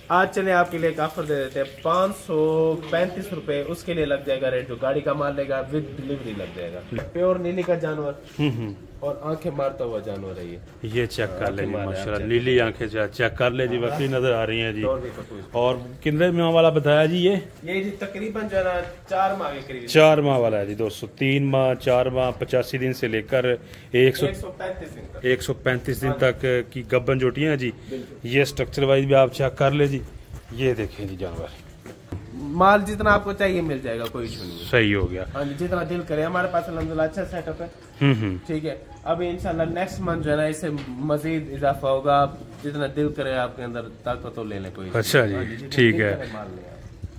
आज चले आपके लिए एक ऑफर दे देते हैं 535 रुपए, उसके लिए लग जाएगा रेट, जो गाड़ी का माल लेगा विद डिलीवरी लग जाएगा। प्योर नीली का जानवर और आंखें मारता हुआ जानवर है ये चेक कर ले माशाल्लाह, नीली आंखें चेक कर ले जी, वक्री नजर आ रही हैं जी। और कितने माह वाला बताया जी? ये जी तकरीबन जो है ना 4 माह के करीब। 4 माह वाला है जी दोस्तों। 3 माह 4 माह 85 दिन से लेकर 135 दिन तक की गब्बन जोटियां हैं जी। ये स्ट्रक्चर वाइज भी आप चेक कर ले जी। ये देखें जी जानवर, माल जितना आपको चाहिए मिल जाएगा, कोई इशू नहीं। सही हो गया। हाँ जी, जितना दिल करे। हमारे पास अल्हम्दुलिल्लाह अच्छा सेटअप है। ठीक है, अभी इंशाल्लाह नेक्स्ट मंथ जो है ना इससे मजीद इजाफा होगा। आप जितना दिल करे आपके अंदर ताकत तो ले लें, कोई। अच्छा जी, ठीक है।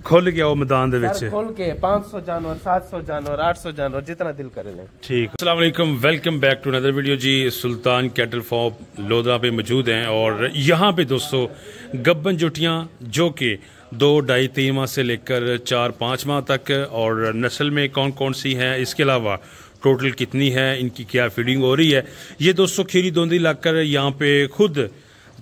खोल के आओ मैदान दे विच, खोल के 500 जानवर, 700 जानवर, 800 जानवर, जितना दिल करे लें। ठीक। अस्सलाम वालेकुम, welcome back to another video जी। सुल्तान कैटल फार्म लोधरा पे मौजूद हैं और यहाँ पे दोस्तों गब्बन जुटियाँ जो कि 2, 2.5, 3 माह से लेकर 4, 5 माह तक, और नस्ल में कौन कौन सी हैं, इसके अलावा टोटल कितनी है, इनकी क्या फीडिंग हो रही है, ये दोस्तों खीरी दोंदी लाकर यहाँ पे खुद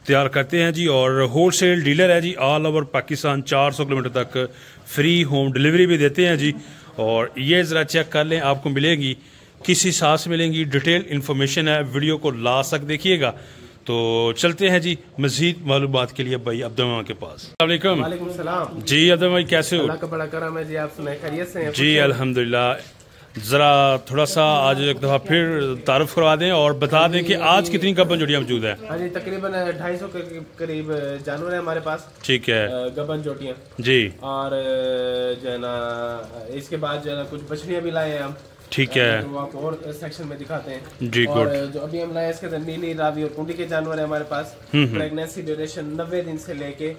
तैयार करते हैं जी। और होलसेल डीलर है जी, ऑल ओवर पाकिस्तान 400 किलोमीटर तक फ्री होम डिलीवरी भी देते हैं जी। और ये ज़रा चेक कर लें, आपको मिलेगी किसी सांस मिलेंगी, डिटेल इन्फॉर्मेशन है, वीडियो को लास्ट तक देखिएगा। तो चलते हैं जी मजीद मालूमात के लिए भाई अब्दुल के पास। वालेकुम सलाम जी अब्दुल भाई, कैसे हो? अल्लाह का बड़ा करम है जी, आप सुनाए खैरियत से हैं? जी अल्हम्दुलिल्लाह। ज़रा थोड़ा सा आज एक दफ़ा फिर तारुफ करवा दें और बता दें कि आज कितनी गब्बन जोटियाँ मौजूद हैं। हाँ जी, तकरीबन 250 के करीब जानवर है हमारे पास। ठीक है, गब्बन जोटियाँ जी। और जो है ना इसके बाद जो है ना कुछ बछड़ियाँ भी लाए हैं हम। ठीक है, तो आपको और सेक्शन में दिखाते हैं जी। और गुड। जो अभी हम लाए इसके अंदर नीली, रावी और कुंडी के जानवर है हमारे पास। प्रेगनेंसी ड्यूरेशन 90 दिन से लेके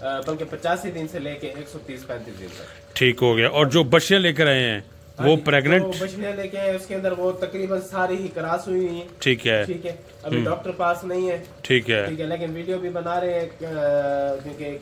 बल्कि 85 दिन से लेके 130-35 दिन तक। ठीक हो गया। और जो बछियाँ लेकर आए हैं वो प्रेग्नेंट? बछड़ियाँ लेके आए उसके अंदर वो तकरीबन सारी ही क्रॉस हुई हुई है। ठीक है, ठीक है, अभी डॉक्टर पास नहीं है। ठीक है, ठीक है, लेकिन वीडियो भी बना रहे हैं क्योंकि एक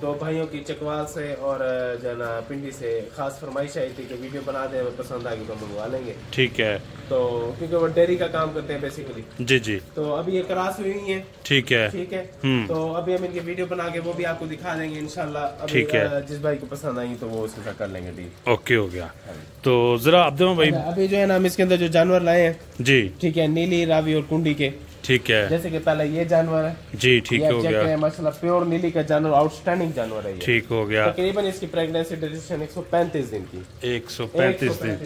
2 भाइयों की चकवाल से और जो है ना पिंडी से खास फरमाइश आई थी कि वीडियो बना दे, पसंद आएगी तो मंगवा लेंगे। ठीक है। तो क्योंकि वो डेयरी का काम करते हैं बेसिकली। जी जी। तो अभी ये क्रॉस हुई है। ठीक है, ठीक है। तो अभी हम इनकी वीडियो बना के वो भी आपको दिखा देंगे इंशाल्लाह। ठीक है, जिस भाई को पसंद आई तो वो उसके साथ कर लेंगे डील। ओके हो गया। तो जरा अब्दुल भाई अभी जो है ना हम इसके अंदर जो जानवर लाए हैं जी, ठीक है, नीली, रावी और कुंडी के। ठीक है, जैसे कि पहले ये जानवर है जी। ठीक हो गया, माशाल्लाह प्योर नीली का जानवर, आउटस्टैंडिंग जानवर है ये। ठीक हो गया। तकरीबन इसकी प्रेगनेंसी ड्यूरेशन 135 दिन की। 135 दिन।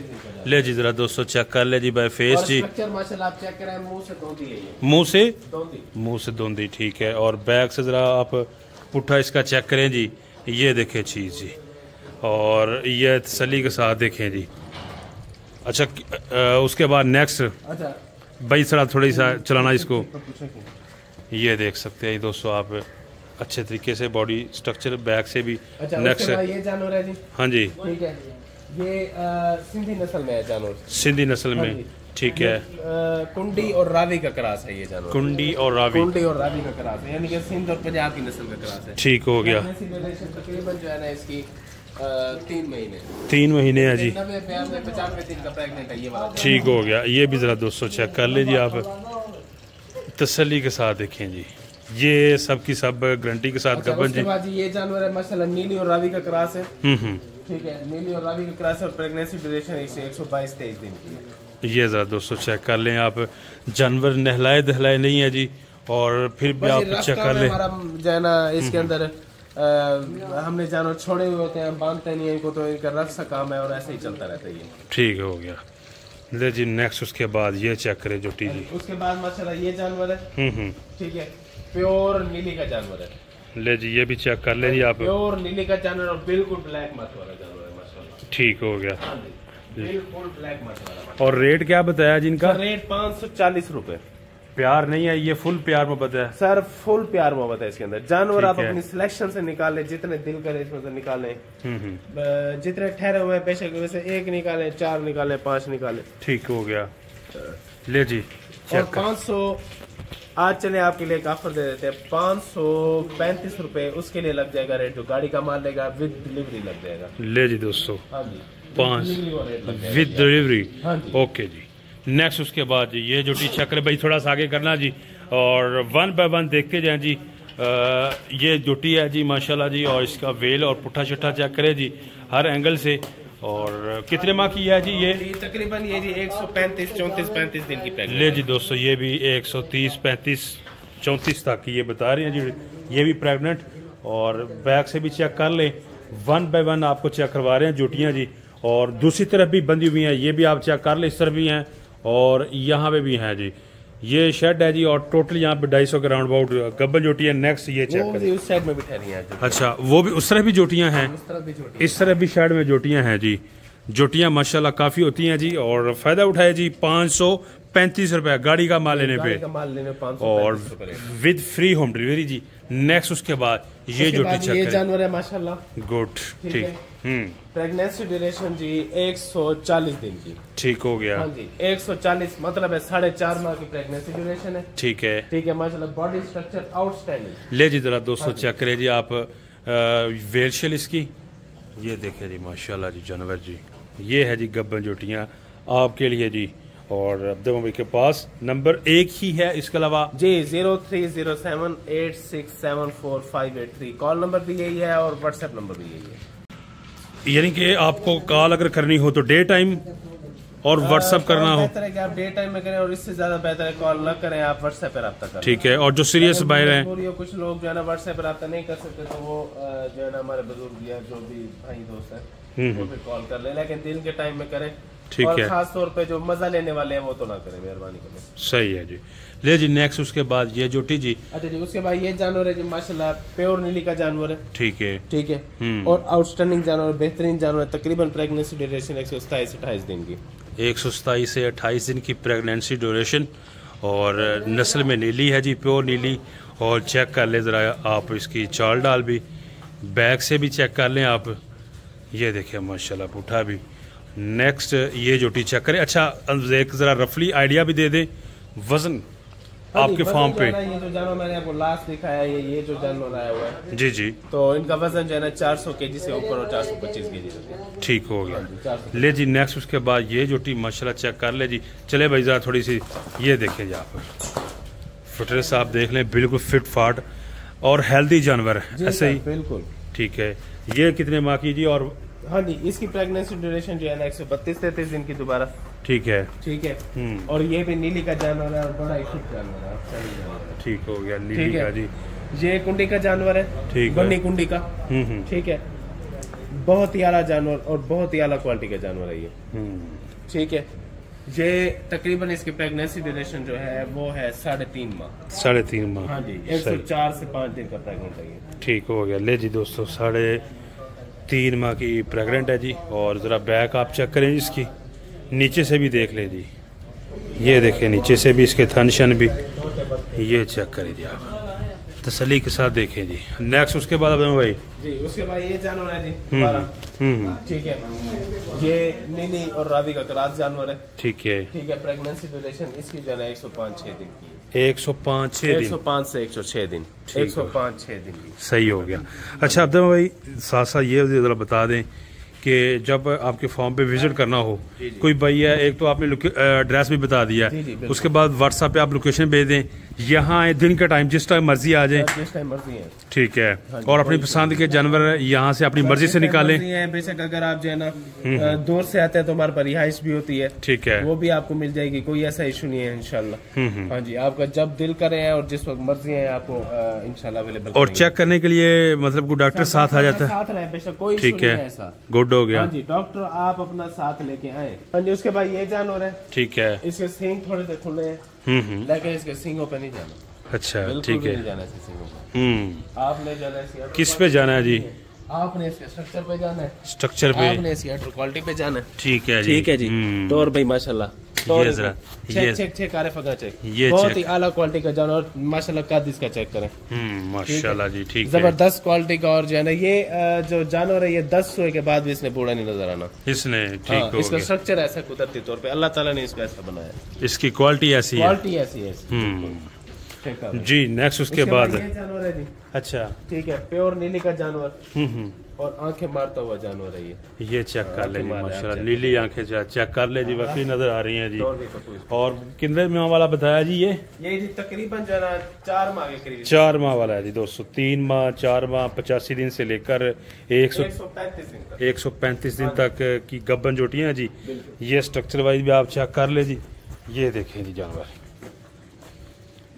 ले जी जरा दोस्तों चेक कर ले जी बाय फेस जी। स्ट्रक्चर माशाल्लाह आप चेक करें, मुंह से धोती है ये। मुंह से धोंदी। ठीक है। और बैक से जरा आप पुट्ठा इसका चेक करें जी। ये देखें चीज जी, और ये तसल्ली के साथ देखें जी। अच्छा, उसके बाद नेक्स्ट अच्छा भाई सरा थोड़ी सा चलाना इसको। ये देख सकते हैं दोस्तों आप अच्छे तरीके से बॉडी स्ट्रक्चर बैक से भी। अच्छा, नेक्स्ट ये जानवर है जी। हाँ जी, ठीक है, ये सिंधी नस्ल में है जानवर। सिंधी नस्ल में। ठीक है। कुंडी और रावी का क्रॉस है ये जानवर। कुंडी और रावी का क्रॉस है, यानी कि सिंध और पंजाब की नस्ल का क्रॉस है। ठीक हो गया। तकरीबन जो है ना इसकी 3 महीने 3 महीने है जी। 95 दिन का प्रेग्नेंट है ये वाला। ठीक हो गया। ये भी जरा दोस्तों चेक कर लीजिए आप, तसल्ली के साथ देखें जी। ये सब की सब गारंटी के साथ गब्बन जी। ये जानवर है माशाल्लाह नीली और रावी का क्रॉस है। ठीक है, नीली और रावी का क्रॉस और प्रेगनेंसी ड्यूरेशन 122-23 दिन की। ये जरा दोस्तों चेक कर लें आप, जानवर नहलाए दहलाए नहीं है जी। और फिर भी आप चेक कर लें जो है ना इसके अंदर हमने जानवर छोड़े हुए होते हैं, बांधते नहीं है इनको, तो इनका रफ सा काम है और ऐसे ही चलता रहता है। ठीक हो गया। ले जी नेक्स्ट उसके बाद ये चेक करें जो टी जी। उसके बाद माशाल्लाह ये जानवर है। ठीक है, प्योर नीली का जानवर है। ले जी ये भी चेक कर ले जी आप। प्योर नीली का जानवर और बिल्कुल ब्लैक मत वाला जानवर है माशाल्लाह। ठीक हो गया, बिल्कुल ब्लैक मत वाला। और रेट क्या बताया जिनका? रेट 540 रुपए। प्यार नहीं है, ये फुल प्यार मोहब्बत है सर, फुल प्यार मोहब्बत है इसके अंदर। जानवर आप अपनी सिलेक्शन से निकाले, जितने दिल करे इसमें से निकालें। जितने ठहरे हुए बेशक वैसे 1 निकाले, 4 निकाले, 5 निकाले। ठीक हो गया। ले जी और 500 आज चले आपके लिए एक ऑफर दे देते हैं 535 रुपए, उसके लिए लग जाएगा रेट, जो गाड़ी का माल लेगा विद डिलीवरी लग जाएगा। ले जी दोस्तों, हाँ जी, 5 विद डिलीवरी। ओके जी। नेक्स्ट उसके बाद ये जो टी चेक भाई थोड़ा सा आगे करना जी, और 1 बाय 1 देखते जाएं जी। ये जोटी है जी माशाल्लाह जी, और इसका वेल और पुट्ठा शट्ठा चेक करे जी हर एंगल से। और कितने माह की है जी ये? तकरीबन ये जी 135 34 35 दिन की प्रेगनेंट। ले जी दोस्तों, ये भी 130 35 34 तक की ये बता रहे हैं जी, ये भी प्रेग्नेंट। और बैक से भी चेक कर लें, 1 बाय 1 आपको चेक करवा रहे हैं जोटियाँ जी। और दूसरी तरफ भी बंधी हुई हैं, ये भी आप चेक कर लें, इस तरफ भी हैं और यहाँ पे भी हैं जी। ये शेड है जी, और टोटल यहाँ पे 250 के राउंड अबाउट गब्बल जोटी है। नेक्स्ट ये चेक करें, उस साइड में भी ठहरी हैं। अच्छा, वो भी उस तरह भी जोटियाँ हैं, इस तरह भी शेड में जोटियाँ हैं जी। जोटियाँ माशाल्लाह काफ़ी होती हैं जी। और फ़ायदा उठाए जी 535 रुपये गाड़ी का माल लेने पे, और विद फ्री होम डिलीवरी जी। नेक्स्ट उसके बाद ये जोटी चेक ये जानवर है माशाल्लाह, गुड, ठीक। प्रेगनेंसी ड्यूरेशन जी 140 दिन की। ठीक हो गया। हाँ जी, 140 मतलब है 4.5 माह की प्रेगनेंसी ड्यूरेशन है। ठीक है, ठीक है माशाल्लाह, बॉडी स्ट्रक्चर आउटस्टैंडिंग। ले जी जरा दोस्तों चेक करें जी आप वेलशेल इसकी, ये देखें जी माशाल्लाह जी जानवर जी। ये है जी गब्बन जोटियाँ आपके लिए जी। और अब्दुल भाई के पास नंबर एक ही है, इसके अलावा जी 030786744583 कॉल नंबर भी यही है और व्हाट्सएप नंबर भी यही है। यानी कि आपको कॉल अगर करनी हो तो डे टाइम और व्हाट्सएप करना हो, बेहतर है कि आप डे टाइम में करें, और इससे ज्यादा बेहतर है कॉल न करें, आप व्हाट्सएप पे रब्ता करें। ठीक है। और जो सीरियस बायर हैं, कुछ लोग जो है ना व्हाट्सएप पे रब्ता नहीं कर सकते, तो वो जो है ना हमारे बुजुर्ग या जो भी भाई दोस्त है वो भी कॉल कर ले, लेकिन दिन के टाइम में करें। ठीक और है, खास तौर पे जो मजा लेने वाले हैं वो तो ना करें, मेहरबानी करें। सही है जी। ले जी नेक्स्ट उसके बाद ये जोटी जी। अच्छा जी, उसके बाद ये जानवर है जी माशाल्लाह प्योर नीली का जानवर है। ठीक है, ठीक है, और आउटस्टैंडिंग जानवर, बेहतरीन जानवर, तकरीबन प्रेगनेंसी ड्यूरेशन 127 से 28 दिन की। 127 से 28 दिन की प्रेगनेंसी ड्यूरेशन, और नस्ल में नीली है जी, प्योर नीली। और चेक कर ले ज़रा आप इसकी चाल डाल भी, बैक से भी चेक कर लें आप। ये देखिए माशाल्लाह पुट्ठा भी। नेक्स्ट ये जोटी चेक करें। अच्छा, एक ज़रा रफली आइडिया भी दे दें वज़न आपके फार्म पे। ये जो जानवर मैंने आपको लास्ट दिखाया है, ये जो जानवर आया हुआ है जी जी, तो इनका वजन जो है ना 400 केजी से ऊपर और 425 केजी तक। ठीक हो गया। ले जी नेक्स्ट उसके बाद ये जोटी माशाल्लाह चेक कर ले जी। चले भाई ज़रा थोड़ी सी ये देखें जी आप, फिटनेस आप देख लें, बिल्कुल फिट फाट और हेल्दी जानवर ऐसे ही, बिल्कुल ठीक है। ये कितने माह की जी? और हाँ जी, इसकी प्रेगनेंसी ड्यूरेशन जो है ना 132-33 दिन की दोबारा। ठीक है, ठीक है। और ये भी नीली का जानवर है और बड़ा ही फिट जानवर है। ठीक हो गया, नीली का जी। ये कुंडी का जानवर है, ठीक है, बन्नी कुंडी का। ठीक है, बहुत ही आला जानवर और बहुत ही आला क्वालिटी का जानवर है ये। ठीक है, ये तकरीबन इसकी प्रेगनेंसी ड्यूरेशन जो है वो है 3.5 माह। 3.5 माह। हाँ जी, 104 से 5 दिन का प्रेगनेंट है ये। ठीक हो गया। ले जी दोस्तों 3.5 माह की प्रेग्नेंट है जी। और ज़रा बैक आप चेक करें इसकी, नीचे से भी देख लें जी। ये देखें नीचे से भी इसके थन शन भी, ये चेक करें जी आप, तसल्ली के साथ देखें जी। नेक्स्ट उसके बाद भाई जी, उसके बाद ये जानवर है जी। ठीक है, ये नीली और रावी का क्रॉस जानवर है। ठीक है, ठीक है। प्रेगनेंसी ड्यूरेशन इसकी जो है 105-6 दिन की। 105-6 दिन, 105 से 106 दिन, 105-6 दिन की। सही हो गया। अच्छा अब्दुल भाई साथ साथ ये ज़रा बता दें कि जब आपके फॉर्म पे विजिट करना हो, कोई भाई है, एक तो आपने एड्रेस भी बता दिया, उसके बाद व्हाट्सएप पे आप लोकेशन भेज दें, यहाँ आए दिन का टाइम जिस टाइम मर्जी आ जाए, जिस टाइम मर्जी है। ठीक है। और अपनी पसंद के जानवर यहाँ से अपनी मर्जी से निकालें। बेशक अगर आप जो है ना दूर से आते हैं तो हमारे पास रिहाइश भी होती है। ठीक है, वो भी आपको मिल जाएगी, कोई ऐसा इशू नहीं है इंशाल्लाह। हाँ जी, आपका जब दिल करे और जिस वक्त मर्जी है आपको इंशाल्लाह अवेलेबल। और चेक करने के लिए मतलब कोई डॉक्टर साथ आ जाता है? साथ रहे बेशक, कोई ठीक है, ऐसा। गुड हो गया। हाँ जी, डॉक्टर आप अपना साथ लेके आए। हाँ जी, उसके बाद ये जानवर है। ठीक है, इसके सींग थोड़े से खुले हैं, लेकिन इसके सींगों पे नहीं जाना। अच्छा, ठीक है। जाना है सींगों पे। आपने जाना है किस पे जाना है जी? आपने इसके स्ट्रक्चर पे जाना है, स्ट्रक्चर पे, आपने इसकी अटर क्वालिटी पे जाना है। ठीक है जी, ठीक है जी। तो और भाई माशाल्लाह, ये जरा चेक आरे फगा चेक, ये बहुत ही आला क्वालिटी का जानवर माशाल्लाह, कद इसका चेक करें। माशाल्लाह जी, ठीक है, जबरदस्त क्वालिटी का। और जो है ना ये जो जानवर है ये 10 सोए के बाद भी इसने बूढ़ा नहीं नजर आना इसने। ठीक हो इसका गया। स्ट्रक्चर ऐसा कुदरती तौर पे अल्लाह ताला ने इसको ऐसा बनाया, इसकी क्वालिटी ऐसी है। क्वालिटी ऐसी है जी। नेक्स्ट उसके बाद ये जानवर है जी। अच्छा, ठीक है, प्योर नीली का जानवर। और आंखें मारता हुआ जानवर है ये चेक कर ले जी माशाल्लाह, नीली आंखें चेक कर ले जी, वाकई नजर आ रही हैं जी। और कितने माह वाला बताया जी ये जी तकरीबन जो है 4 माह के करीब, 4 माह वाला है जी दोस्तों। 3 माह 4 माह 85 दिन से लेकर 135 दिन तक की गब्बन जोटियां जी। ये स्ट्रक्चर वाइज भी आप चेक कर ले जी। ये देखें जी जानवर,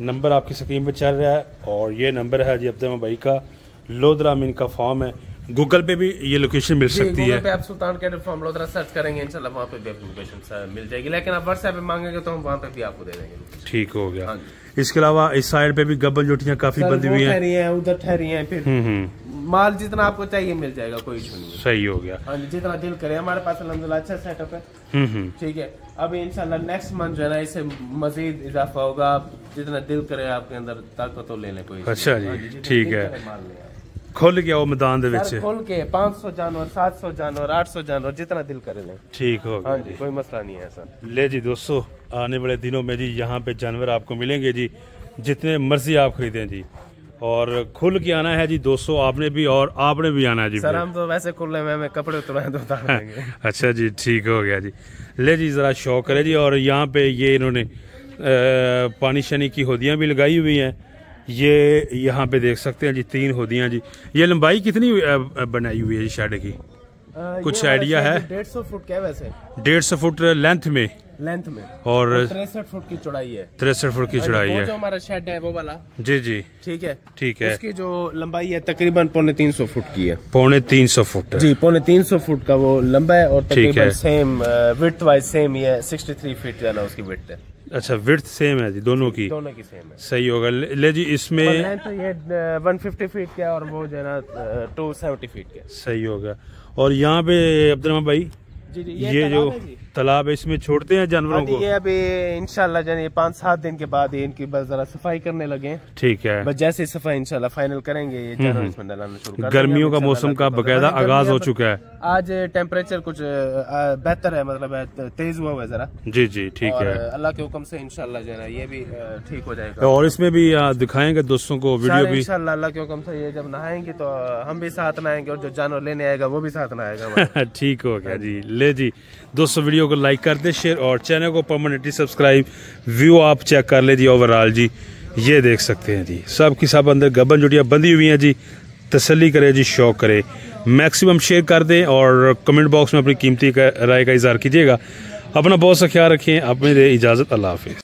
नंबर आपकी स्क्रीन पे चल रहा है और ये नंबर है जी अब्दुल भाई का, लोधरा में इनका फॉर्म है। गूगल पे भी ये लोकेशन मिल सकती है। पे आप सुल्तान कैटल फार्म लोधरा सर्च करेंगे इंशाल्लाह वहाँ पे भी आपको लोकेशन मिल जाएगी, लेकिन आप व्हाट्सएप पे मांगेंगे तो हम वहाँ पे भी आपको दे देंगे। ठीक हो गया। इसके अलावा इस साइड पे भी गब्बन जोटियां काफी बंधी हुई हैं, उधर ठहरी हैं। फिर माल जितना आपको चाहिए मिल जाएगा, कोई इशू नहीं। सही हो गया। हाँ जितना दिल करे, हमारे पास अल्हम्दुलिल्लाह अच्छा सेटअप है। ठीक है, अभी इंशाल्लाह नेक्स्ट मंथ जो है ना इससे मजीद इजाफा होगा। जितना दिल करे आपके अंदर ताकत तो ले लें, कोई। अच्छा जी ठीक है। खोल के आओ मैदान दे विच, खोल के 500 जानवर 700 जानवर 800 जानवर जितना दिल करे लें। ठीक हो गया। हाँ जी कोई मसला नहीं है ऐसा। ले जी दोस्तों, आने वाले दिनों में जी यहाँ पे जानवर आपको मिलेंगे जी, जितने मर्जी आप खरीदें जी। और खुल के आना है जी दोस्तों, आपने भी और आपने भी आना है जी। सर हम तो वैसे खुले में कपड़े उतराए तो उतार देंगे। अच्छा जी ठीक हो गया जी। ले जी जरा शौक करे जी। और यहाँ पे ये इन्होंने पानी शनी की होदियाँ भी लगाई हुई हैं। ये यहाँ पे देख सकते हैं जी 3 होदियाँ जी। ये लंबाई कितनी बनाई हुई है जी शेड की, कुछ आइडिया है? 150 फुट क्या वैसे, 150 फुट लेंथ में और 63 फुट की चौड़ाई है। 63 फुट की चौड़ाई है। जो हमारा शेड है वो वाला जी जी ठीक है ठीक है। उसकी जो लंबाई है तकरीबन 350 फुट की है। 350 फुट जी 350 फुट का वो लंबा है और तकरीबन सेम विड्थ वाइज सेम ही है। 63 फीट जो है ना उसकी विड्थ है। अच्छा विड्थ सेम है जी दोनों की सेम है। सही होगा। ले जी इसमें तो ये 150 फीट का और वो जो है ना 270 फीट का। सही होगा। और यहाँ पे अब्दुल भाई जी ये जो तालाब है इसमें छोड़ते हैं जानवरों को? ये अभी इंशाल्लाह जाने 5-7 दिन के बाद इनकी बस जरा सफाई करने लगे। ठीक है, बस जैसे सफाई इंशाल्लाह फाइनल करेंगे ये जानवर इसमें डालना शुरू कर। गर्मियों का मौसम का बकायदा आगाज हो चुका है। आज टेम्परेचर कुछ बेहतर है, मतलब तेज हुआ है जरा। जी जी ठीक है। अल्लाह के हुक्म से इंशाल्लाह जो है ना ये भी ठीक हो जाएगा। और इसमें भी दिखाएंगे दोस्तों को वीडियो भी इंशाल्लाह। अल्लाह के हुक्म से ये जब नहाएंगे तो हम भी साथ नहाएंगे और जो जानवर लेने आएगा वो भी साथ नहाएगा। ठीक हो गया जी। ले जी दोस्तों, वीडियो को लाइक कर दे, शेयर और चैनल को परमानेंटली सब्सक्राइब। व्यू आप चेक कर ले जी ओवरऑल जी, ये देख सकते हैं जी सब की सब अंदर गब्बन जोटियां बंधी हुई हैं जी। तसल्ली करे जी, शौक करे, मैक्सिमम शेयर कर दें और कमेंट बॉक्स में अपनी कीमती राय का इजहार कीजिएगा। अपना बहुत सा ख्याल रखें। अपने इजाज़त, अल्लाह हाफिज़।